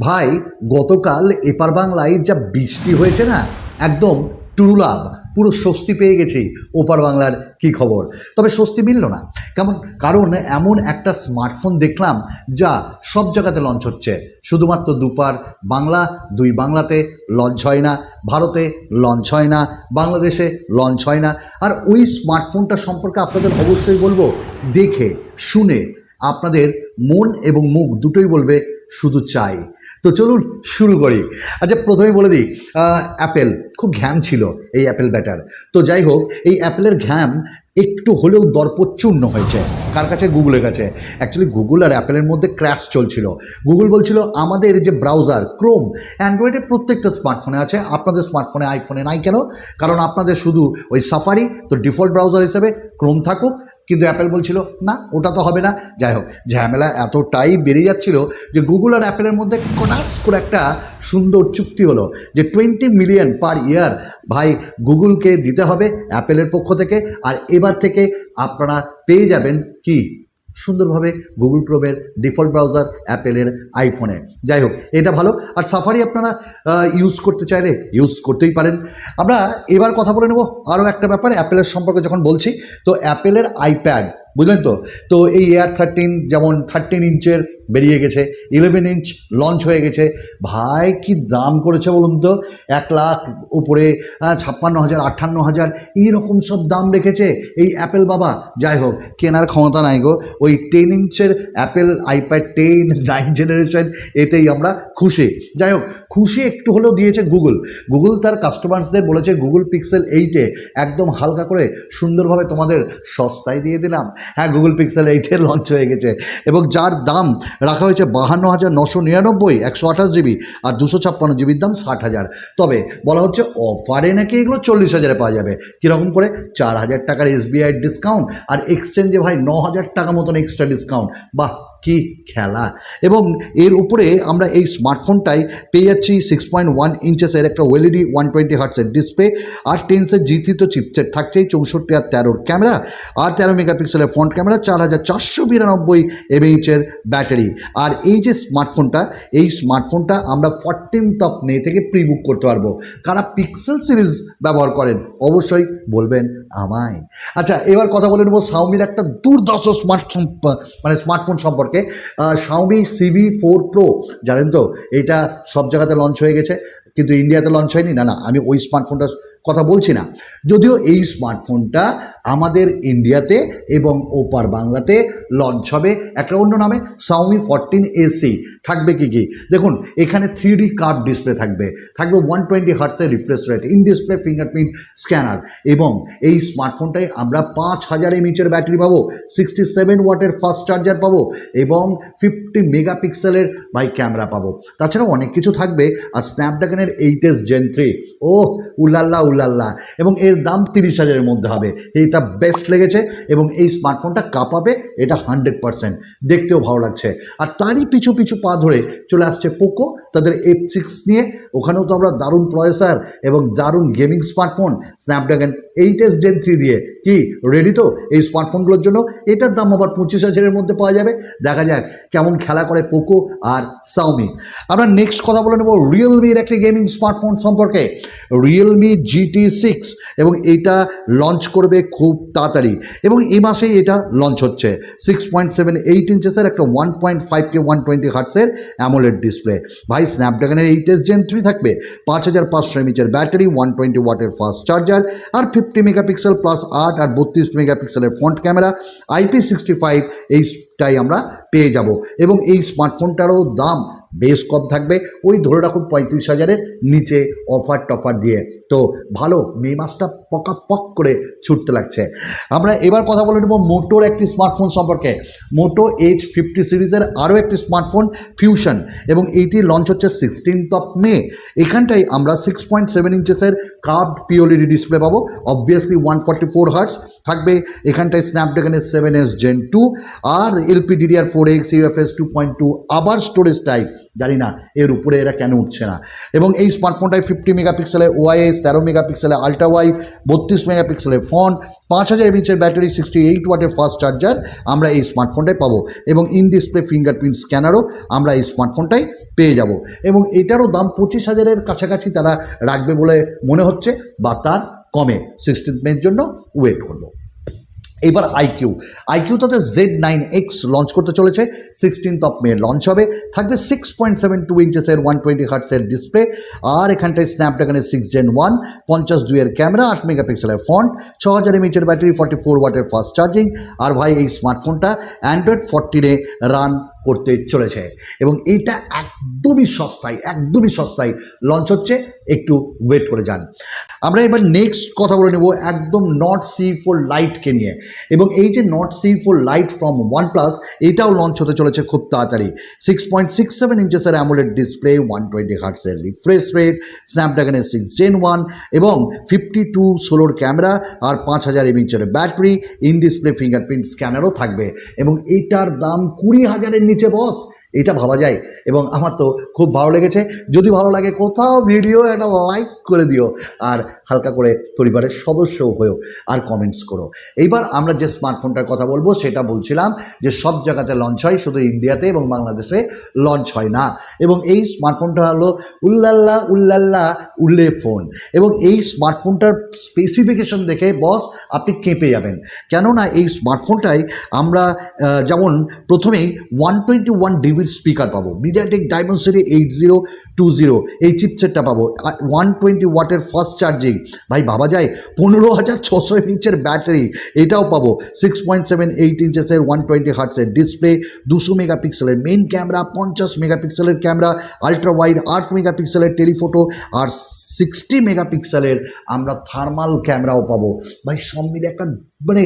ভাই গতকাল এপার বাংলায় যা বৃষ্টি হয়েছে না, একদম টুরুলাভ, পুরো স্বস্তি পেয়ে গেছি। ওপার বাংলার কি খবর? তবে স্বস্তি মিলল না। কারণ এমন একটা স্মার্টফোন দেখলাম যা সব জায়গাতে লঞ্চ হচ্ছে, শুধুমাত্র দুপার বাংলা, দুই বাংলাতে লঞ্চ হয় না, ভারতে লঞ্চ হয় না, বাংলাদেশে লঞ্চ হয় না। আর ওই স্মার্টফোনটা সম্পর্কে আপনাদের অবশ্যই বলবো, দেখে শুনে আপনাদের মন এবং মুখ দুটোই বলবে শুধু চাই। তো চলুন শুরু করি। আচ্ছা, প্রথমেই বলে দিই, অ্যাপেল খুব ঘ্যাম ছিল এই অ্যাপেল ব্যাটার। তো যাই হোক, এই অ্যাপেলের ঘ্যাম একটু হলেও দর্পচ্যূর্ণ হয়েছে। কার কাছে? গুগলের কাছে। অ্যাকচুয়ালি গুগল আর অ্যাপেলের মধ্যে ক্র্যাশ চলছিল। গুগল বলছিল আমাদের যে ব্রাউজার ক্রোম অ্যান্ড্রয়েডের প্রত্যেকটা স্মার্টফোনে আছে, আপনাদের স্মার্টফোনে আইফোনে নাই কেন? কারণ আপনাদের শুধু ওই সাফারি, তো ডিফল্ট ব্রাউজার হিসেবে ক্রোম থাকুক। কিন্তু অ্যাপেল বলছিল না, ওটা তো হবে না। যাই হোক, ঝামেলা এতটাই বেড়ে যাচ্ছিল যে গুগল আর অ্যাপেলের মধ্যে কনাস করে একটা সুন্দর চুক্তি হলো যে 20 মিলিয়ন পার ইয়ার ভাই গুগলকে দিতে হবে অ্যাপেলের পক্ষ থেকে। আর এবার থেকে আপনারা পেয়ে যাবেন কি সুন্দরভাবে গুগল ক্রোমের ডিফল্ট ব্রাউজার অ্যাপেলের আইফোনে। যাই হোক, এটা ভালো। আর সাফারি আপনারা ইউজ করতে চাইলে ইউজ করতেই পারেন। আমরা এবার কথা বলে নেব আরও একটা ব্যাপার অ্যাপেলের সম্পর্কে যখন বলছি। তো অ্যাপেলের আইপ্যাড, বুঝলেন তো? তো এই এয়ার 13 যেমন 13 ইঞ্চের বেরিয়ে গেছে, 11 ইঞ্চ লঞ্চ হয়ে গেছে। ভাই কি দাম করেছে বলুন তো? 1 লাখ উপরে, 56,000, 58,000 এইরকম সব দাম রেখেছে এই অ্যাপেল বাবা। যাই হোক, কেনার ক্ষমতা নাই গো। ওই 10 ইঞ্চের অ্যাপেল আইপ্যাড 10 9 জেনারেশন, এতেই আমরা খুশি। যাই হোক, খুশি একটু হলেও দিয়েছে গুগল। গুগল তার কাস্টমার্সদের বলেছে গুগল পিক্সেল 8 একদম হালকা করে সুন্দরভাবে তোমাদের সস্তায় দিয়ে দিলাম। হ্যাঁ, গুগল পিক্সেল 8 লঞ্চ হয়ে গেছে এবং যার দাম রাখা হয়েছে 52,999, 128 জিবি, আর 256 জিবির দাম 60,000। তবে বলা হচ্ছে অফারে নাকি এগুলো 40,000-এ পাওয়া যাবে। কীরকম করে? 4,000 টাকার SBI ডিসকাউন্ট, আর এক্সচেঞ্জে ভাই 9,000 টাকা মতন এক্সট্রা ডিসকাউন্ট। বাহ, কি খেলা! এবং এর উপরে আমরা এই স্মার্টফোনটাই পেয়ে যাচ্ছি 6.1 ইঞ্চেসের একটা OLED 120 হার্টসের ডিসপ্লে, আর টেন্সের G3 তো চিপসেট থাকছেই, 64 আর 13 ক্যামেরা, আর 13 মেগাপিক্সেলের ফ্রন্ট ক্যামেরা, 4492 mAh ব্যাটারি। আর এই যে স্মার্টফোনটা, এই স্মার্টফোনটা আমরা 14 মে থেকে প্রি বুক করতে পারবো। কারা পিক্সেল সিরিজ ব্যবহার করেন অবশ্যই বলবেন আমায়। আচ্ছা, এবার কথা বলে নেবো শাওমির একটা দুর্ধর্ষ স্মার্টফোন সম্পর্কে। শাওমি CV4 Pro, জানেন তো এটা সব জায়গাতে লঞ্চ হয়ে গেছে, কিন্তু ইন্ডিয়াতে লঞ্চ হয়নি। না, আমি ওই স্মার্টফোনটার কথা বলছি না। যদিও এই স্মার্টফোনটা আমাদের ইন্ডিয়াতে এবং ওপার বাংলাতে লঞ্চ হবে একটা অন্য নামে, Xiaomi 14AC। থাকবে কি দেখুন, এখানে 3D কার্ভ ডিসপ্লে থাকবে 120 হার্টসের refresh rate, in display fingerprint scanner, এবং এই স্মার্টফোনটায় আমরা 5,000 mAh ব্যাটারি পাবো, 67 ওয়াটের ফাস্ট চার্জার পাবো, এবং 50 মেগাপিক্সেলের ক্যামেরা পাবো। তাছাড়াও অনেক কিছু থাকবে। আর স্ন্যাপড্রাগনের 8S Gen 3, ও উল্লাল্লা, এবং এর দাম 30,000-এর মধ্যে হবে। এইটা বেস্ট লেগেছে এবং এই স্মার্টফোনটা কাঁপাবে, এটা 100%। দেখতেও ভালো লাগছে। আর তারই পিছু পা ধরে চলে আসছে পোকো তাদের F6 নিয়ে। ওখানেও তো আমরা দারুণ প্রসেসর এবং দারুণ gaming smartphone Snapdragon 8S Gen 3 দিয়ে। কি রেডি তো এই স্মার্টফোনগুলোর জন্য? এটার দাম আবার 25,000-এর মধ্যে পাওয়া যাবে। দেখা যাক কেমন খেলা করে পোকো আর Xiaomi। আমরা নেক্সট কথা বলে নেব রিয়েলমির একটি গেমিং স্মার্টফোন সম্পর্কে, Realme GT6, এবং এটা লঞ্চ করবে খুব তাড়াতাড়ি এবং এই মাসেই এটা লঞ্চ হচ্ছে। 6.78 ইঞ্চেসের একটা 1.5K 120 হার্টসের অ্যামোলেড ডিসপ্লে। ভাই স্ন্যাপড্রাগনের 8S Gen 3 থাকবে, 5,500 mAh ব্যাটারি, 120 ওয়াটের ফাস্ট চার্জার, আর 50 মেগাপিক্সেল প্লাস 8 আর 32 মেগাপিক্সেলের ফ্রন্ট ক্যামেরা, IP65 এইটাই আমরা পেয়ে যাব। এবং এই স্মার্টফোনটারও দাম বেশ কম থাকবে, ওই ধরে রাখুন 35,000-এর নিচে, অফার টফার দিয়ে। তো ভালো, মে মাসটা পক করে ছুটতে লাগছে। আমরা এবার কথা বলে নেব মোটোর একটি স্মার্টফোন সম্পর্কে, মোটো H50 সিরিজের আরও একটি স্মার্টফোন ফিউশন, এবং এইটি লঞ্চ হচ্ছে 16 মে। এখানটায় আমরা 6.7 ইঞ্চেসের কার্ভড POLED ডিসপ্লে পাবো, অবভিয়াসলি 144 হার্টস থাকবে। এখানটায় স্ন্যাপড্রাগনের 7S Gen 2 আর LPDDR4X UFS 2.2, আবার স্টোরেজ টাইপ জানি না এর উপরে এরা কেন উঠছে না। এবং এই স্মার্টফোনটায় 50 মেগাপিক্সেলের ওআইএস, 13 মেগাপিক্সেলের আল্ট্রা ওয়াইড, 32 মেগাপিক্সেলের ফ্রন্ট, 5000 এমএইচের ব্যাটারি, 68 ওয়াটের ফাস্ট চার্জার আমরা এই স্মার্টফোনটায় পাবো। এবং ইন ডিসপ্লে ফিঙ্গারপ্রিন্ট স্ক্যানারও আমরা এই স্মার্টফোনটাই পেয়ে যাব। এবং এটারও দাম 25,000-এর কাছাকাছি তারা রাখবে বলে মনে হচ্ছে, বা তার কমে। 16 মের জন্য ওয়েট করবো। এবার আইকিউ তাদের Z9X লঞ্চ করতে চলেছে, 16 মে লঞ্চ হবে। থাকবে 6.72 ইঞ্চেসের 120 হার্টসের ডিসপ্লে, আর এখানটায় স্ন্যাপড্রাগনের 6 Gen 1, 52-এর ক্যামেরা, 8 মেগাপিক্সেলের ফ্রন্ট, 6000 এমএইচের ব্যাটারি, 44 ওয়াটের ফাস্ট চার্জিং। আর ভাই এই স্মার্টফোনটা অ্যান্ড্রয়েড 14-এ রান করতে চলেছে এবং এইটা একদমই সস্তায় লঞ্চ হচ্ছে, একটু ওয়েট করে যান। আমরা এবার নেক্সট কথা বলে নেব একদম নট C4 লাইটকে নিয়ে। এবং এই যে Nord C4 lite from OnePlus, এটাও লঞ্চ হতে চলেছে খুব তাড়াতাড়ি। 6.67 ইঞ্চেসের অ্যামোলেড ডিসপ্লে, 120 হার্টসের রিফ্রেশ রেট, স্ন্যাপড্রাগনের 6 Gen 1 এবং 52 ক্যামেরা আর 5000 এমএইচের ব্যাটারি, ইন ডিসপ্লে ফিঙ্গারপ্রিন্ট স্ক্যানারও থাকবে। এবং এইটার দাম 20,000-এর নিচে বস, এটা ভাবা যায়। এবং আমার তো খুব ভালো লেগেছে। যদি ভালো লাগে কোথাও ভিডিও একটা লাইক করে দিও, আর হালকা করে পরিবারের সদস্য হয়েও আর কমেন্টস করো। এইবার আমরা যে স্মার্টফোনটার কথা বলবো সেটা বলছিলাম যে সব জায়গাতে লঞ্চ হয়, শুধু ইন্ডিয়াতে এবং বাংলাদেশে লঞ্চ হয় না। এবং এই স্মার্টফোনটা হলো উল্লে ফোন। এবং এই স্মার্টফোনটার স্পেসিফিকেশন দেখে বস আপনি কেঁপে যাবেন, কেননা এই স্মার্টফোনটাই আমরা যেমন প্রথমেই 121 ডিবির স্পিকার পাবো, মিডিয়াটেক ডাইমেনসিটি 8020 এই চিপসেটটা পাবো, 120 ওয়াটের ফাস্ট চার্জিং, ভাই ভাবা যায় 15,600 এমএইচের ব্যাটারি, এটাও পাবো। 6.78 ইঞ্চেসের 120 হার্টসের ডিসপ্লে, 200 মেগাপিক্সেলের মেইন ক্যামেরা, 50 মেগাপিক্সেলের ক্যামেরা, আল্ট্রা ওয়াইড 8 মেগাপিক্সেলের টেলিফোটো, আর 60 মেগাপিক্সেলের আমরা থার্মাল ক্যামেরাও পাবো। ভাই সব মিলে একটা মানে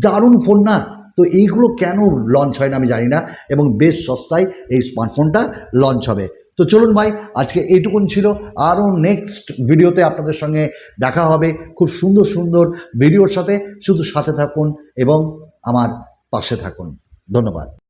দারুণ ফোন না? তো এইগুলো কেন লঞ্চ হয় না আমি জানি না, এবং বেশ সস্তায় এই স্মার্টফোনটা লঞ্চ হবে। তো চলুন ভাই, আজকে এইটুকুন ছিল। আরও নেক্সট ভিডিওতে আপনাদের সঙ্গে দেখা হবে খুব সুন্দর ভিডিওর সাথে। শুধু সাথে থাকুন এবং আমার পাশে থাকুন। ধন্যবাদ।